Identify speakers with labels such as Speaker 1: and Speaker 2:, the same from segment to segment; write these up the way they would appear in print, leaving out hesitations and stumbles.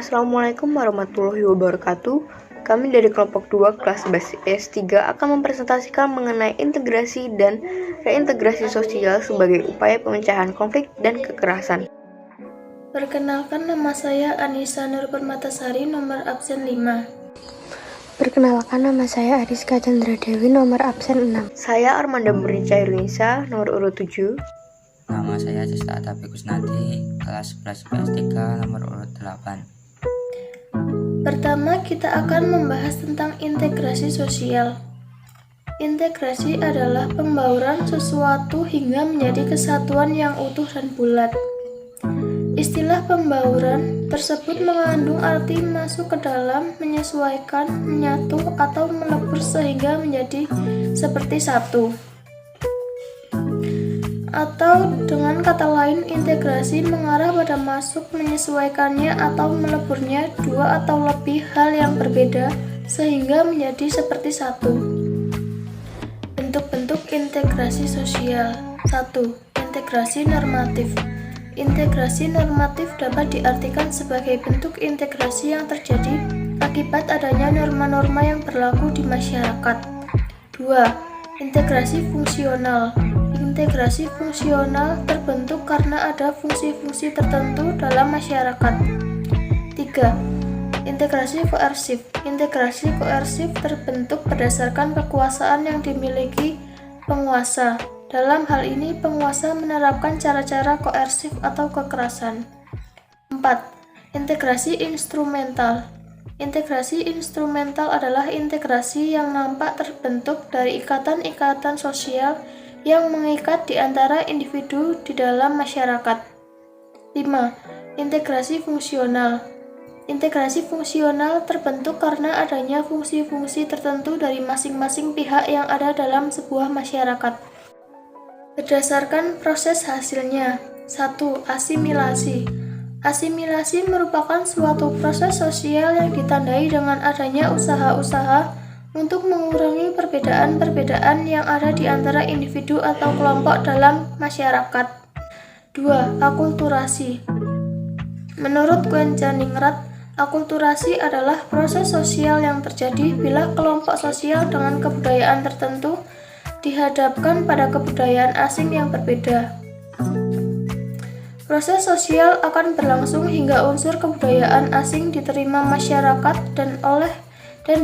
Speaker 1: Assalamualaikum warahmatullahi wabarakatuh. Kami dari kelompok 2 kelas 11 S3 akan mempresentasikan mengenai integrasi dan reintegrasi sosial sebagai upaya pemecahan konflik dan kekerasan.
Speaker 2: Perkenalkan, nama saya Anissa Nur Permatasari, nomor absen 5.
Speaker 3: Perkenalkan, nama saya Ariska Chandra Dewi, nomor absen 6.
Speaker 1: Saya Armanda Murnica Irunisa, nomor urut 7.
Speaker 4: Nama saya Cesta Atapi Kusnadi, kelas 11 PS3, nomor urut 8.
Speaker 2: Pertama, kita akan membahas tentang integrasi sosial. Integrasi adalah pembauran sesuatu hingga menjadi kesatuan yang utuh dan bulat. Istilah pembauran tersebut mengandung arti masuk ke dalam, menyesuaikan, menyatu, atau melebur sehingga menjadi seperti satu. Atau dengan kata lain, integrasi mengarah pada masuk, menyesuaikannya, atau meleburnya dua atau lebih hal yang berbeda sehingga menjadi seperti satu. Bentuk-bentuk integrasi sosial. 1. Integrasi normatif. Integrasi normatif dapat diartikan sebagai bentuk integrasi yang terjadi akibat adanya norma-norma yang berlaku di masyarakat. 2. Integrasi fungsional. Integrasi fungsional terbentuk karena ada fungsi-fungsi tertentu dalam masyarakat. 3. Integrasi koersif. Integrasi koersif terbentuk berdasarkan kekuasaan yang dimiliki penguasa. Dalam hal ini, penguasa menerapkan cara-cara koersif atau kekerasan. 4. Integrasi instrumental. Integrasi instrumental adalah integrasi yang nampak terbentuk dari ikatan-ikatan sosial yang mengikat di antara individu di dalam masyarakat. 5. Integrasi fungsional. Integrasi fungsional terbentuk karena adanya fungsi-fungsi tertentu dari masing-masing pihak yang ada dalam sebuah masyarakat. Berdasarkan proses hasilnya. 1. Asimilasi. Asimilasi merupakan suatu proses sosial yang ditandai dengan adanya usaha-usaha untuk mengurangi perbedaan-perbedaan yang ada di antara individu atau kelompok dalam masyarakat. 2. Akulturasi. Menurut Kwenjaningrat, akulturasi adalah proses sosial yang terjadi bila kelompok sosial dengan kebudayaan tertentu dihadapkan pada kebudayaan asing yang berbeda. Proses sosial akan berlangsung hingga unsur kebudayaan asing diterima masyarakat dan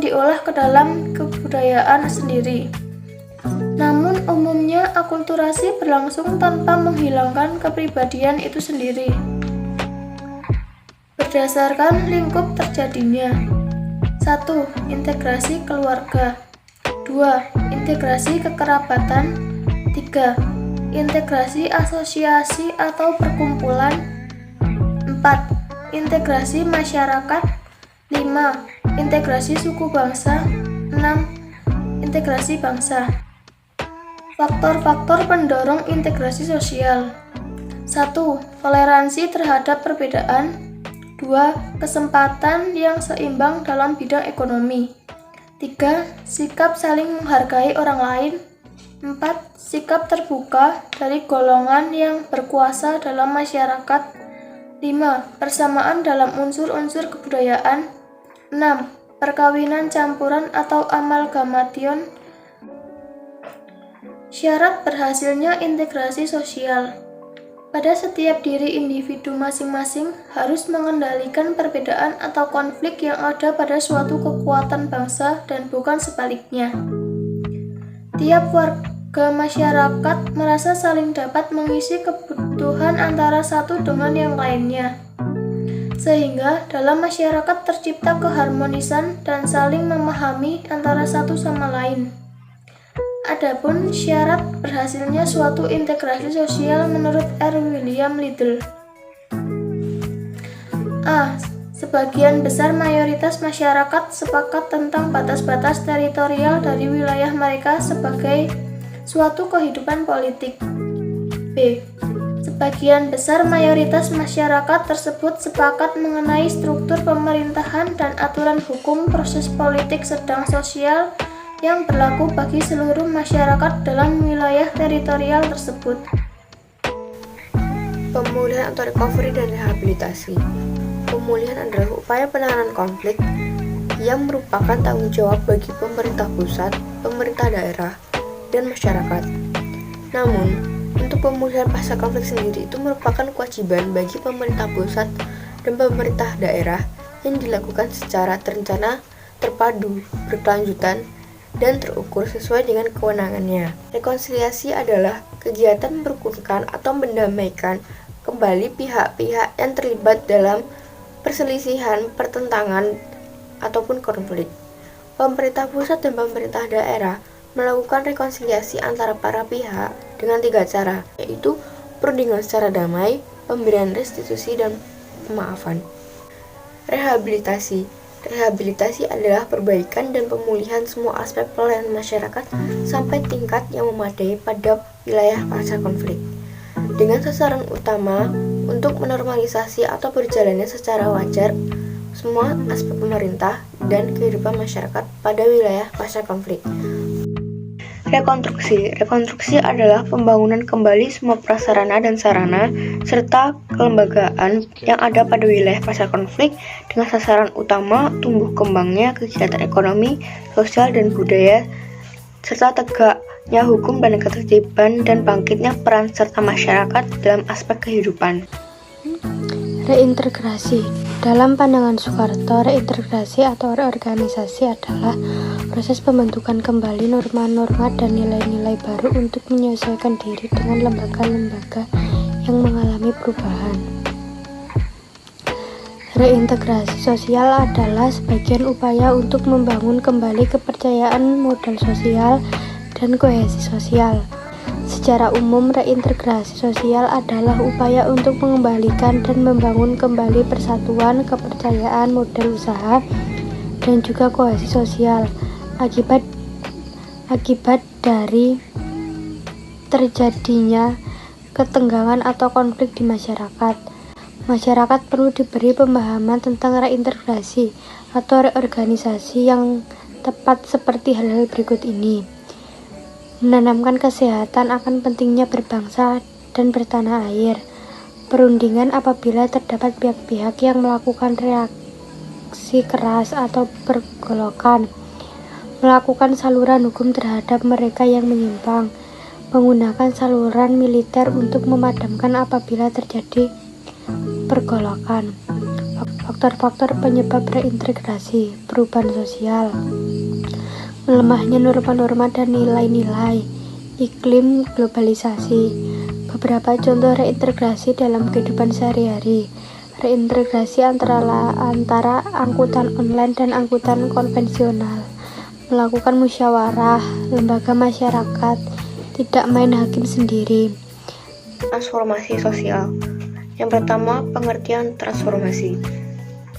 Speaker 2: diolah ke dalam kebudayaan sendiri. Namun umumnya akulturasi berlangsung tanpa menghilangkan kepribadian itu sendiri. Berdasarkan lingkup terjadinya. 1. Integrasi keluarga. 2. Integrasi kekerabatan. 3. Integrasi asosiasi atau perkumpulan. 4. Integrasi masyarakat. 5. Integrasi suku bangsa. 6. Integrasi bangsa. Faktor-faktor pendorong integrasi sosial. 1. Toleransi terhadap perbedaan. 2. Kesempatan yang seimbang dalam bidang ekonomi. 3. Sikap saling menghargai orang lain. 4. Sikap terbuka dari golongan yang berkuasa dalam masyarakat. 5. Persamaan dalam unsur-unsur kebudayaan. 6. Perkawinan campuran atau amalgamation. Syarat berhasilnya integrasi sosial. Pada setiap diri individu masing-masing harus mengendalikan perbedaan atau konflik yang ada pada suatu kekuatan bangsa dan bukan sebaliknya. Tiap warga masyarakat merasa saling dapat mengisi kebutuhan antara satu dengan yang lainnya. Sehingga dalam masyarakat tercipta keharmonisan dan saling memahami antara satu sama lain. Adapun syarat berhasilnya suatu integrasi sosial menurut R. William Liddell. A. Sebagian besar mayoritas masyarakat sepakat tentang batas-batas teritorial dari wilayah mereka sebagai suatu kehidupan politik. B. Sebagian besar mayoritas masyarakat tersebut sepakat mengenai struktur pemerintahan dan aturan hukum proses politik sedang sosial yang berlaku bagi seluruh masyarakat dalam wilayah teritorial tersebut.
Speaker 1: Pemulihan atau recovery dan rehabilitasi. Pemulihan adalah upaya penanganan konflik yang merupakan tanggung jawab bagi pemerintah pusat, pemerintah daerah, dan masyarakat. Namun, untuk pemulihan pasca konflik sendiri itu merupakan kewajiban bagi pemerintah pusat dan pemerintah daerah yang dilakukan secara terencana, terpadu, berkelanjutan, dan terukur sesuai dengan kewenangannya. Rekonsiliasi adalah kegiatan merukunkan atau mendamaikan kembali pihak-pihak yang terlibat dalam perselisihan, pertentangan, ataupun konflik. Pemerintah pusat dan pemerintah daerah melakukan rekonsiliasi antara para pihak dengan 3 cara, yaitu perundingan secara damai, pemberian restitusi, dan pemaafan. Rehabilitasi adalah perbaikan dan pemulihan semua aspek pelayanan masyarakat sampai tingkat yang memadai pada wilayah pasca konflik, dengan sasaran utama untuk menormalisasi atau berjalannya secara wajar semua aspek pemerintah dan kehidupan masyarakat pada wilayah pasca konflik. Rekonstruksi adalah pembangunan kembali semua prasarana dan sarana serta kelembagaan yang ada pada wilayah pasca konflik dengan sasaran utama tumbuh kembangnya kegiatan ekonomi, sosial, dan budaya serta tegaknya hukum dan ketertiban dan bangkitnya peran serta masyarakat dalam aspek kehidupan.
Speaker 3: Reintegrasi. Dalam pandangan Soekarto, reintegrasi atau reorganisasi adalah proses pembentukan kembali norma-norma dan nilai-nilai baru untuk menyesuaikan diri dengan lembaga-lembaga yang mengalami perubahan. Reintegrasi sosial adalah sebagian upaya untuk membangun kembali kepercayaan modal sosial dan kohesi sosial. Secara umum, reintegrasi sosial adalah upaya untuk mengembalikan dan membangun kembali persatuan, kepercayaan, modal usaha, dan juga kohesi sosial akibat dari terjadinya ketenggangan atau konflik di masyarakat. Masyarakat perlu diberi pemahaman tentang reintegrasi atau reorganisasi yang tepat seperti hal-hal berikut ini. Menanamkan kesehatan akan pentingnya berbangsa dan bertanah air. Perundingan apabila terdapat pihak-pihak yang melakukan reaksi keras atau pergolakan. Melakukan saluran hukum terhadap mereka yang menyimpang. Menggunakan saluran militer untuk memadamkan apabila terjadi pergolakan. Faktor-faktor penyebab reintegrasi, perubahan sosial, melemahnya norma-norma dan nilai-nilai, iklim globalisasi. Beberapa contoh reintegrasi dalam kehidupan sehari-hari. Reintegrasi antara angkutan online dan angkutan konvensional. Melakukan musyawarah, lembaga masyarakat, tidak main hakim sendiri.
Speaker 1: Transformasi sosial. Yang pertama, pengertian transformasi.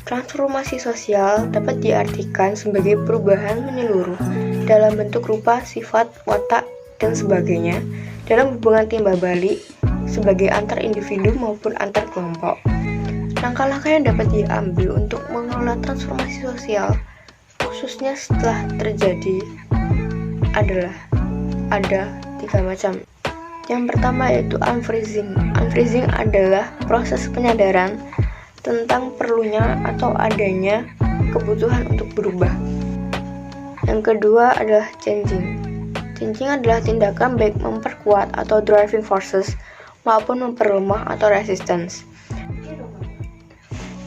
Speaker 1: Transformasi sosial dapat diartikan sebagai perubahan menyeluruh dalam bentuk rupa, sifat, watak, dan sebagainya dalam hubungan timbal balik sebagai antar individu maupun antar kelompok. Langkah-langkah yang dapat diambil untuk mengelola transformasi sosial khususnya setelah terjadi adalah ada 3 macam. Yang pertama yaitu unfreezing. Unfreezing adalah proses penyadaran tentang perlunya atau adanya kebutuhan untuk berubah. Yang kedua adalah changing. Changing adalah tindakan baik memperkuat atau driving forces maupun memperlemah atau resistance.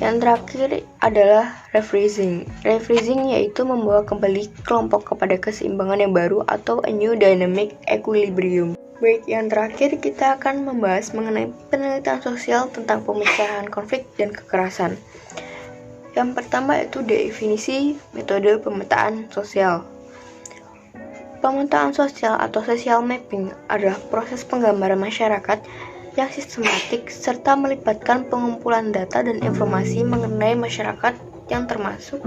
Speaker 1: Yang terakhir adalah refreezing. Refreezing yaitu membawa kembali kelompok kepada keseimbangan yang baru atau a new dynamic equilibrium. Baik, yang terakhir kita akan membahas mengenai penelitian sosial tentang pemecahan konflik dan kekerasan. Yang pertama yaitu definisi metode pemetaan sosial. Pemetaan sosial atau social mapping adalah proses penggambaran masyarakat yang sistematik serta melibatkan pengumpulan data dan informasi mengenai masyarakat yang termasuk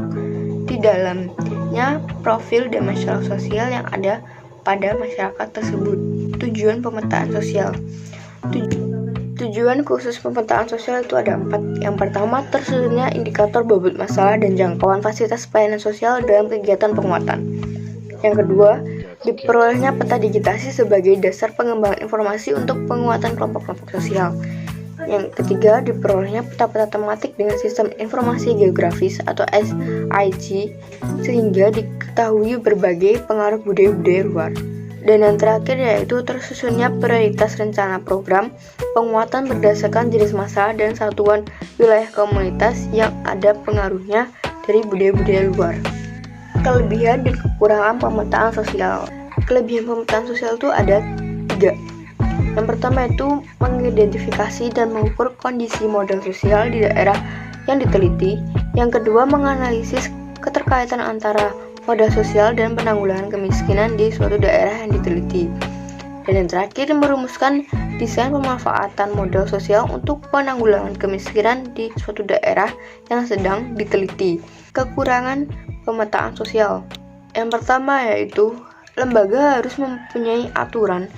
Speaker 1: di dalamnya profil dan masalah sosial yang ada pada masyarakat tersebut. Tujuan pemetaan sosial. Tujuan khusus pemetaan sosial itu ada 4. Yang pertama, tersusunnya indikator bobot masalah dan jangkauan fasilitas pelayanan sosial dalam kegiatan penguatan. Yang kedua, diperolehnya peta digitasi sebagai dasar pengembangan informasi untuk penguatan kelompok-kelompok sosial. Yang ketiga, diperolehnya peta-peta tematik dengan sistem informasi geografis atau SIG sehingga diketahui berbagai pengaruh budaya-budaya luar. Dan yang terakhir yaitu tersusunnya prioritas rencana program penguatan berdasarkan jenis masalah dan satuan wilayah komunitas yang ada pengaruhnya dari budaya-budaya luar. Kelebihan dan kekurangan pemetaan sosial. Kelebihan pemetaan sosial itu ada 3. Yang pertama itu mengidentifikasi dan mengukur kondisi modal sosial di daerah yang diteliti. Yang kedua, menganalisis keterkaitan antara modal sosial dan penanggulangan kemiskinan di suatu daerah yang diteliti. Dan yang terakhir, merumuskan desain pemanfaatan modal sosial untuk penanggulangan kemiskinan di suatu daerah yang sedang diteliti. Kekurangan pemetaan sosial. Yang pertama yaitu lembaga harus mempunyai aturan.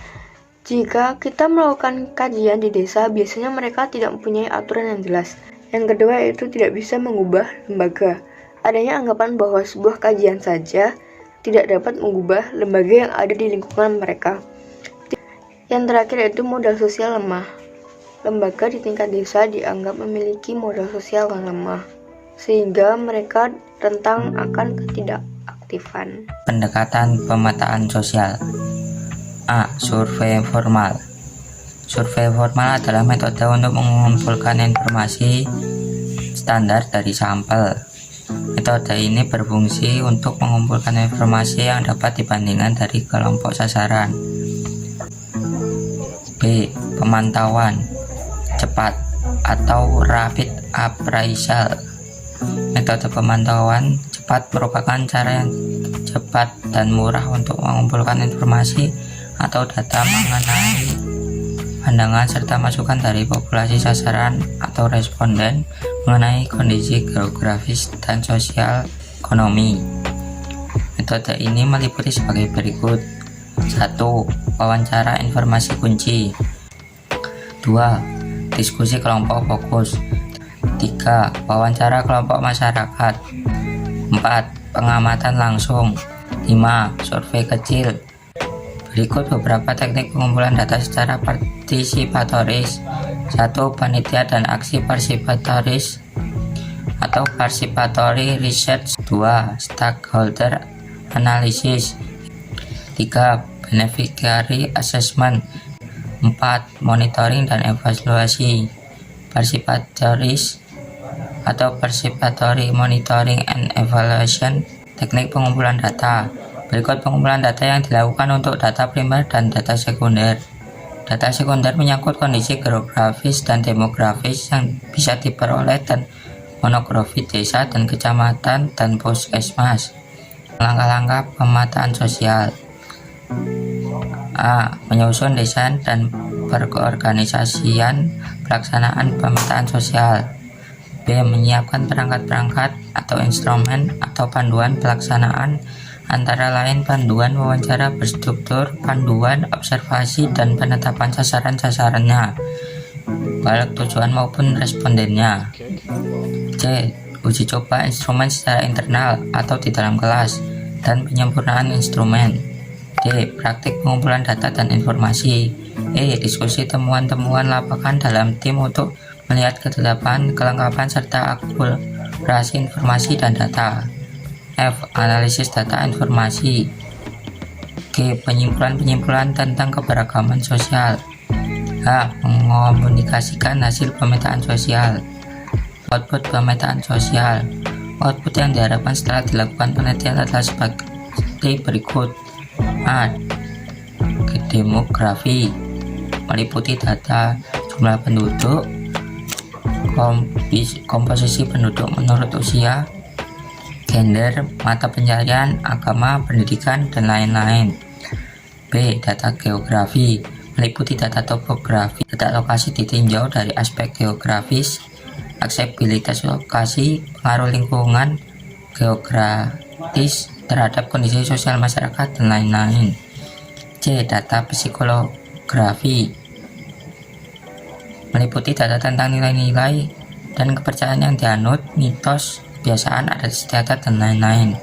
Speaker 1: Jika kita melakukan kajian di desa, biasanya mereka tidak mempunyai aturan yang jelas. Yang kedua yaitu tidak bisa mengubah lembaga. Adanya anggapan bahwa sebuah kajian saja tidak dapat mengubah lembaga yang ada di lingkungan mereka. Yang terakhir yaitu modal sosial lemah. Lembaga di tingkat desa dianggap memiliki modal sosial yang lemah, sehingga mereka rentan akan ketidakaktifan.
Speaker 4: Pendekatan pemetaan sosial. A. Survei formal. Survei formal adalah metode untuk mengumpulkan informasi standar dari sampel. Metode ini berfungsi untuk mengumpulkan informasi yang dapat dibandingkan dari kelompok sasaran. B. Pemantauan cepat atau rapid appraisal. Metode pemantauan cepat merupakan cara yang cepat dan murah untuk mengumpulkan informasi atau data mengenai pandangan serta masukan dari populasi sasaran atau responden mengenai kondisi geografis dan sosial ekonomi. Metode ini meliputi sebagai berikut. 1. Wawancara informasi kunci. 2. Diskusi kelompok fokus. 3. Wawancara kelompok masyarakat. 4. Pengamatan langsung. 5. Survei kecil. Berikut beberapa teknik pengumpulan data secara partisipatoris. 1. Panitia dan aksi partisipatoris atau participatory research. 2. Stakeholder analysis. 3. Beneficiary assessment. 4. Monitoring dan evaluasi. Participatoris atau participatory monitoring and evaluation. Teknik pengumpulan data. Berikut pengumpulan data yang dilakukan untuk data primer dan data sekunder. Data sekunder menyangkut kondisi geografis dan demografis yang bisa diperoleh dan monografi desa dan kecamatan dan puskesmas. Langkah-langkah pemetaan sosial. A. Menyusun desain dan perorganisasian pelaksanaan pemetaan sosial. B. Menyiapkan perangkat-perangkat atau instrumen atau panduan pelaksanaan, antara lain panduan wawancara berstruktur, panduan observasi, dan penetapan sasaran-sasarannya, baik tujuan maupun respondennya. C. Uji coba instrumen secara internal atau di dalam kelas, dan penyempurnaan instrumen. D. Praktik pengumpulan data dan informasi. E. Diskusi temuan-temuan lapangan dalam tim untuk melihat kedalaman, kelengkapan, serta akurasi informasi dan data. F. Analisis data informasi. G. Penyimpulan-penyimpulan tentang keberagaman sosial. H. Mengomunikasikan hasil pemetaan sosial. Output pemetaan sosial. Output yang diharapkan setelah dilakukan penelitian adalah sebagai berikut. A. Demografi, meliputi data jumlah penduduk, komposisi penduduk menurut usia, gender, mata pencarian, agama, pendidikan, dan lain-lain. B. Data geografi, meliputi data topografi, data lokasi ditinjau dari aspek geografis, aksesibilitas lokasi, pengaruh lingkungan, geografis terhadap kondisi sosial masyarakat, dan lain-lain. C. Data psikografi, meliputi data tentang nilai-nilai dan kepercayaan yang dianut, mitos, kebiasaan, adat istiadat, dan lain-lain.